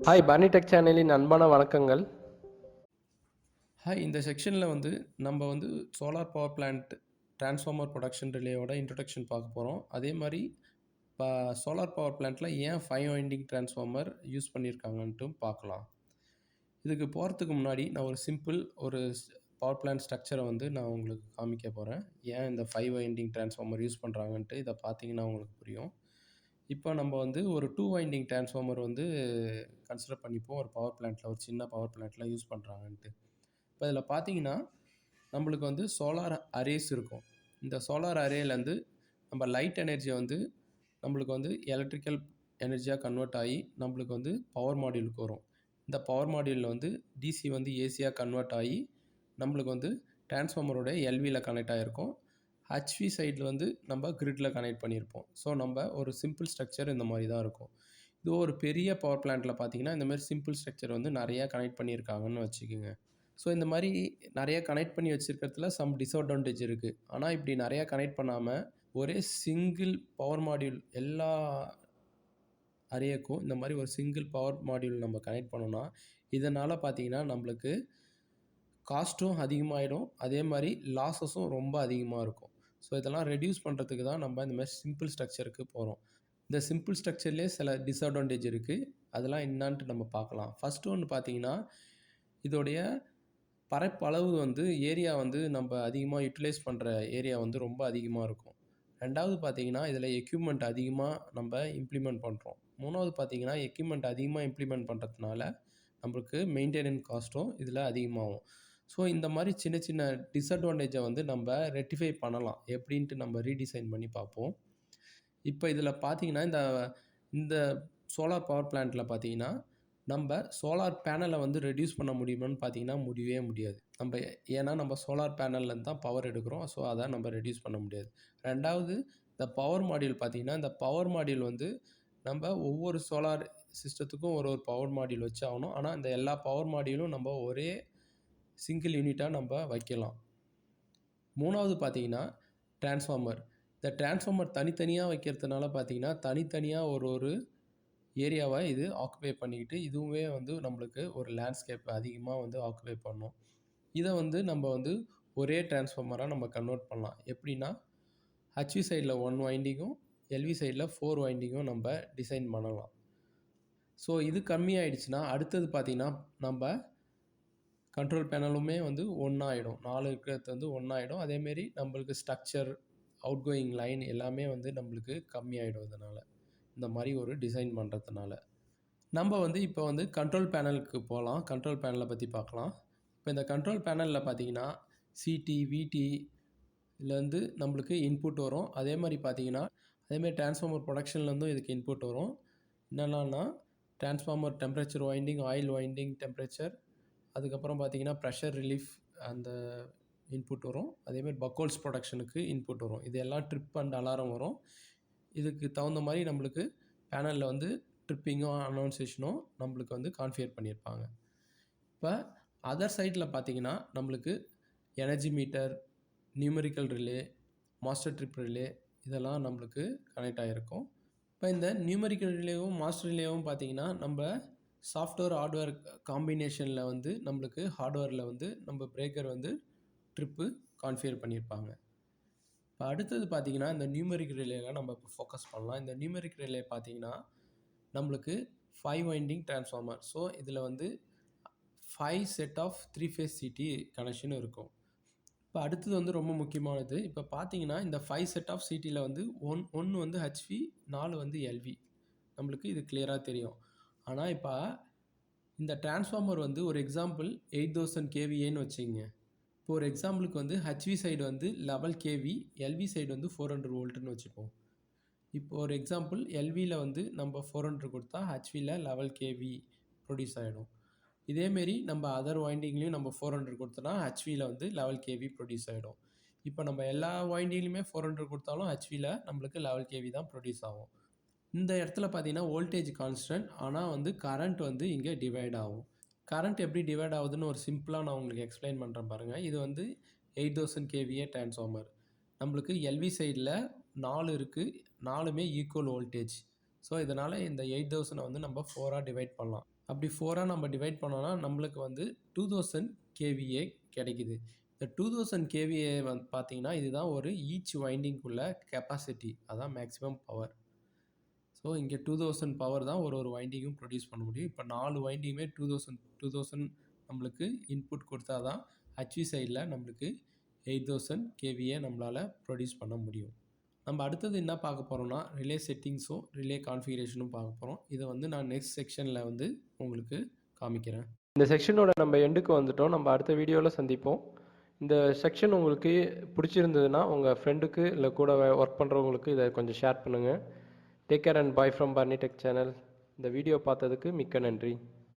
Hi பானி tech சேனலின் அன்பான வணக்கங்கள். இந்த செக்ஷனில் நம்ம solar power plant transformer protection ரிலேயோட இன்ட்ரொடக்ஷன் பார்க்க போகிறோம். அதே மாதிரி இப்போ சோலார் பவர் பிளான்ட்டில் ஏன் 5 வைண்டிங் டிரான்ஸ்ஃபார்மர் யூஸ் பண்ணியிருக்காங்கன்ட்டு பார்க்கலாம். இதுக்கு போகிறதுக்கு முன்னாடி நான் ஒரு பவர் பிளான்ட் ஸ்ட்ரக்சரை நான் உங்களுக்கு காமிக்க போகிறேன். ஏன் இந்த 5 வைண்டிங் டிரான்ஸ்ஃபார்மர் யூஸ் பண்ணுறாங்கன்ட்டு இதை பார்த்தீங்கன்னா உங்களுக்கு புரியும். இப்போ நம்ம ஒரு 2 வைண்டிங் டிரான்ஸ்ஃபார்மர் கன்சிடர் பண்ணிப்போம். ஒரு பவர் பிளான்ட்டில், ஒரு சின்ன பவர் பிளான்ட்டில் யூஸ் பண்ணுறாங்கன்ட்டு. இப்போ இதில் பார்த்தீங்கன்னா நம்மளுக்கு சோலார் அரேஸ் இருக்கும். இந்த சோலார் அரேலேருந்து நம்ம லைட் எனர்ஜியை நம்மளுக்கு எலக்ட்ரிக்கல் எனர்ஜியாக கன்வெர்ட் ஆகி நம்மளுக்கு பவர் மாடியூலுக்கு வரும். இந்த பவர் மாடியூலில் டிசி ஏசியாக கன்வெர்ட் ஆகி நம்மளுக்கு டிரான்ஸ்ஃபார்மரோட எல்வியில் கனெக்ட் ஆகிருக்கும். ஹச்வி சைடில் நம்ம கிரிட்டில் கனெக்ட் பண்ணியிருப்போம். ஸோ நம்ம ஒரு சிம்பிள் ஸ்ட்ரக்சர் இந்த மாதிரி தான் இருக்கும். இது ஒரு பெரிய பவர் பிளான்ட்டில் பார்த்தீங்கன்னா இந்த மாதிரி சிம்பிள் ஸ்ட்ரக்சர் நிறையா கனெக்ட் பண்ணியிருக்காங்கன்னு வச்சுக்கோங்க. ஸோ இந்த மாதிரி நிறைய கனெக்ட் பண்ணி வச்சுருக்கிறதுல சம் டிஸ்அட்வான்டேஜ் இருக்குது. ஆனால் இப்படி நிறையா கனெக்ட் பண்ணாமல் ஒரே சிங்கிள் பவர் மாடியூல் எல்லா அரேக்கும் இந்த மாதிரி ஒரு சிங்கிள் பவர் மாடியூல் நம்ம கனெக்ட் பண்ணோன்னா இதனால் பார்த்தீங்கன்னா நம்மளுக்கு காஸ்ட்டும் அதிகமாகிடும், அதே மாதிரி லாஸஸும் ரொம்ப அதிகமாக இருக்கும். ஸோ இதெல்லாம் ரெடியூஸ் பண்ணுறதுக்கு தான் நம்ம இந்த மாதிரி சிம்பிள் ஸ்ட்ரக்சருக்கு போகிறோம். இந்த சிம்பிள் ஸ்ட்ரக்சர்லேயே சில டிஸ்அட்வான்டேஜ் இருக்குது. அதெல்லாம் என்னான்ட்டு நம்ம பார்க்கலாம். ஃபஸ்ட்டு ஒன்று பார்த்தீங்கன்னா இதோடைய பரப்பளவு ஏரியா நம்ம அதிகமாக யூட்டிலைஸ் பண்ணுற ஏரியா ரொம்ப அதிகமாக இருக்கும். ரெண்டாவது பார்த்தீங்கன்னா இதில் எக்யூப்மெண்ட் அதிகமாக நம்ம இம்ப்ளிமெண்ட் பண்ணுறோம். மூணாவது பார்த்தீங்கன்னா எக்யூப்மெண்ட் அதிகமாக இம்ப்ளிமெண்ட் பண்ணுறதுனால நம்மளுக்கு மெயின்டெனன்ஸ் காஸ்ட்டும் இதில் அதிகமாகும். ஸோ இந்த மாதிரி சின்ன சின்ன டிஸ்அட்வான்டேஜை நம்ம ரெக்டிஃபை பண்ணலாம். எப்படின்ட்டு நம்ம ரீடிசைன் பண்ணி பார்ப்போம். இப்போ இதில் பார்த்தீங்கன்னா இந்த சோலார் பவர் பிளான்ட்டில் பார்த்தீங்கன்னா நம்ம சோலார் பேனலை ரெடியூஸ் பண்ண முடியுமான்னு பார்த்தீங்கன்னா முடியவே முடியாது. ஏன்னா நம்ம சோலார் பேனல்லேருந்து தான் பவர் எடுக்கிறோம். ஸோ அதை நம்ம ரெடியூஸ் பண்ண முடியாது. ரெண்டாவது இந்த பவர் மாடியூல் பார்த்தீங்கன்னா இந்த பவர் மாடியூல் நம்ம ஒவ்வொரு சோலார் சிஸ்டத்துக்கும் ஒரு பவர் மாடியூல் வச்சு ஆகணும். ஆனால் இந்த எல்லா பவர் மாடியூலும் நம்ம ஒரே சிங்கிள் யூனிட்டாக நம்ம வைக்கலாம். மூணாவது பார்த்தீங்கன்னா டிரான்ஸ்ஃபார்மர். இந்த டிரான்ஸ்ஃபார்மர் தனித்தனியாக வைக்கிறதுனால பார்த்தீங்கன்னா தனித்தனியாக ஒரு ஏரியாவை இது ஆக்குபை பண்ணிக்கிட்டு இதுவே நம்மளுக்கு ஒரு லேண்ட்ஸ்கேப் அதிகமாக ஆக்குபை பண்ணும். இதை நம்ம ஒரே டிரான்ஸ்ஃபார்மராக நம்ம கன்வெர்ட் பண்ணலாம். எப்படின்னா ஹச்வி சைடில் 1 வைண்டிங்கும் எல்வி சைடில் 4 வைண்டிங்கும் நம்ம டிசைன் பண்ணலாம். ஸோ இது கம்மியாயிடுச்சுன்னா அடுத்தது பார்த்திங்கன்னா நம்ம கண்ட்ரோல் பேனலுமே ஒன்றாயிடும். 4 இருக்கிறது ஒன்றாயிடும். அதேமாரி நம்மளுக்கு ஸ்ட்ரக்சர், அவுட் கோயிங் லைன் எல்லாமே நம்மளுக்கு கம்மியாயிடும். இதனால் இந்த மாதிரி ஒரு டிசைன் பண்ணுறதுனால நம்ம இப்போ கண்ட்ரோல் பேனலுக்கு போகலாம். கண்ட்ரோல் பேனலை பற்றி பார்க்கலாம். இப்போ இந்த கண்ட்ரோல் பேனலில் பார்த்தீங்கன்னா சிடி, விடி இதுலேருந்து நம்மளுக்கு இன்புட் வரும். அதே மாதிரி பார்த்தீங்கன்னா அதேமாதிரி டிரான்ஸ்ஃபார்மர் ப்ரொடக்ஷன்லேருந்தும் இதுக்கு இன்புட் வரும். என்னென்னா transformer temperature winding, oil winding temperature, அதுக்கப்புறம் பார்த்தீங்கன்னா ப்ரெஷர் ரிலீஃப் அந்த இன்புட் வரும். அதேமாதிரி பக்கோல்ஸ் ப்ரொடக்ஷனுக்கு இன்புட் வரும். இது எல்லாம் ட்ரிப் அண்ட் அலாரம் வரும். இதுக்கு தகுந்த மாதிரி நம்மளுக்கு பேனலில் ட்ரிப்பிங்கும் அனௌன்சேஷனும் நம்மளுக்கு கான்ஃபிகர் பண்ணியிருப்பாங்க. இப்போ அதர் சைடில் பார்த்தீங்கன்னா நம்மளுக்கு energy metre, numerical relay, master trip relay இதெல்லாம் நம்மளுக்கு கனெக்ட் ஆகிருக்கும். இப்போ இந்த நியூமெரிக்கல் ரிலேவும் மாஸ்டர் ரிலேவும் பார்த்தீங்கன்னா நம்ம சாஃப்ட்வேர் ஹார்ட்வேர் காம்பினேஷனில் நம்மளுக்கு ஹார்ட்வேரில் நம்ம பிரேக்கர் ட்ரிப்பு கான்ஃபிகர் பண்ணியிருப்பாங்க. இப்போ அடுத்தது பார்த்தீங்கன்னா இந்த நியூமெரிக் ரிலேல நம்ம இப்போ ஃபோக்கஸ் பண்ணலாம். இந்த நியூமெரிக் ரிலே பார்த்தீங்கன்னா நம்மளுக்கு 5 வைண்டிங் டிரான்ஸ்ஃபார்மர். ஸோ இதில் 5 set of 3 phase CT connection இருக்கும். இப்போ அடுத்தது ரொம்ப முக்கியமானது. இப்போ பார்த்தீங்கன்னா இந்த 5 செட் ஆஃப் சிடியில் ஒன்று ஹெச்வி, 4 எல்வி. நம்மளுக்கு இது கிளியராக தெரியும். ஆனால் இப்போ இந்த டிரான்ஸ்ஃபார்மர் ஒரு எக்ஸாம்பிள் 8000 கேவிஏன்னு வச்சுங்க. இப்போ ஒரு எக்ஸாம்பிளுக்கு HV side 11 KV, LV side 400 வோல்ட்டுன்னு வச்சுப்போம். இப்போ ஒரு எக்ஸாம்பிள் எல்வியில் நம்ம 400 கொடுத்தா ஹெச்வியில் 11 கேவி ப்ரொடியூஸ் ஆகிடும். இதேமாரி நம்ம அதர் வைண்டிங்லேயும் நம்ம 400 கொடுத்தோன்னா ஹெச்வியில் 11 கேவி ப்ரொடியூஸ் ஆகிடும். இப்போ நம்ம எல்லா வைண்டிங்லையுமே 400 கொடுத்தாலும் ஹெச்வியில் நம்மளுக்கு 11 கேவி தான் ப்ரொடியூஸ் ஆகும். இந்த இடத்துல பார்த்தீங்கன்னா வோல்டேஜ் கான்ஸ்டன்ட், ஆனால் கரண்ட் இங்கே டிவைட் ஆகும். கரண்ட் எப்படி டிவைட் ஆகுதுன்னு ஒரு சிம்பிளாக நான் உங்களுக்கு எக்ஸ்பிளைன் பண்ணுறேன் பாருங்கள். இது 8000 கேவிஏ டிரான்ஸ்ஃபார்மர். நம்மளுக்கு எல்வி சைடில் 4 இருக்குது, 4மே ஈக்குவல் வோல்டேஜ். ஸோ இதனால் இந்த 8000 வந்து நம்ம 4ஆக டிவைட் பண்ணலாம். அப்படி 4ஆக நம்ம டிவைட் பண்ணோன்னா நம்மளுக்கு வந்து 2000 kVA கிடைக்குது. இந்த 2000 kVA வந்து பார்த்தீங்கன்னா இதுதான் ஒரு ஈச் வைண்டிங்குள்ள கெப்பாசிட்டி, அதான் மேக்ஸிமம் பவர். ஸோ இங்கே 2000 பவர் தான் ஒரு வைண்டிங்கும் ப்ரொடியூஸ் பண்ண முடியும். இப்போ 4 வைண்டிங்குமே 2000 நம்மளுக்கு இன்புட் கொடுத்தா தான் ஹச்வி சைடில் நம்மளுக்கு 8000 kVA நம்மளால் ப்ரொடியூஸ் பண்ண முடியும். நம்ம அடுத்தது என்ன பார்க்க போகிறோம்னா ரிலே செட்டிங்ஸும் ரிலே கான்ஃபிகரேஷனும் பார்க்க போகிறோம். இதை வந்து நான் நெக்ஸ்ட் செக்ஷனில் வந்து உங்களுக்கு காமிக்கிறேன். இந்த செக்ஷனோட நம்ம எண்டுக்கு வந்துட்டோம். நம்ம அடுத்த வீடியோவில் சந்திப்போம். இந்த செக்ஷன் உங்களுக்கு பிடிச்சிருந்ததுன்னா உங்கள் ஃப்ரெண்டுக்கு இல்லை கூட ஒர்க் பண்ணுறவங்களுக்கு இதை கொஞ்சம் ஷேர் பண்ணுங்கள். Take care and bye from Barney tech channel. இந்த வீடியோ பார்த்ததுக்கு மிக்க நன்றி.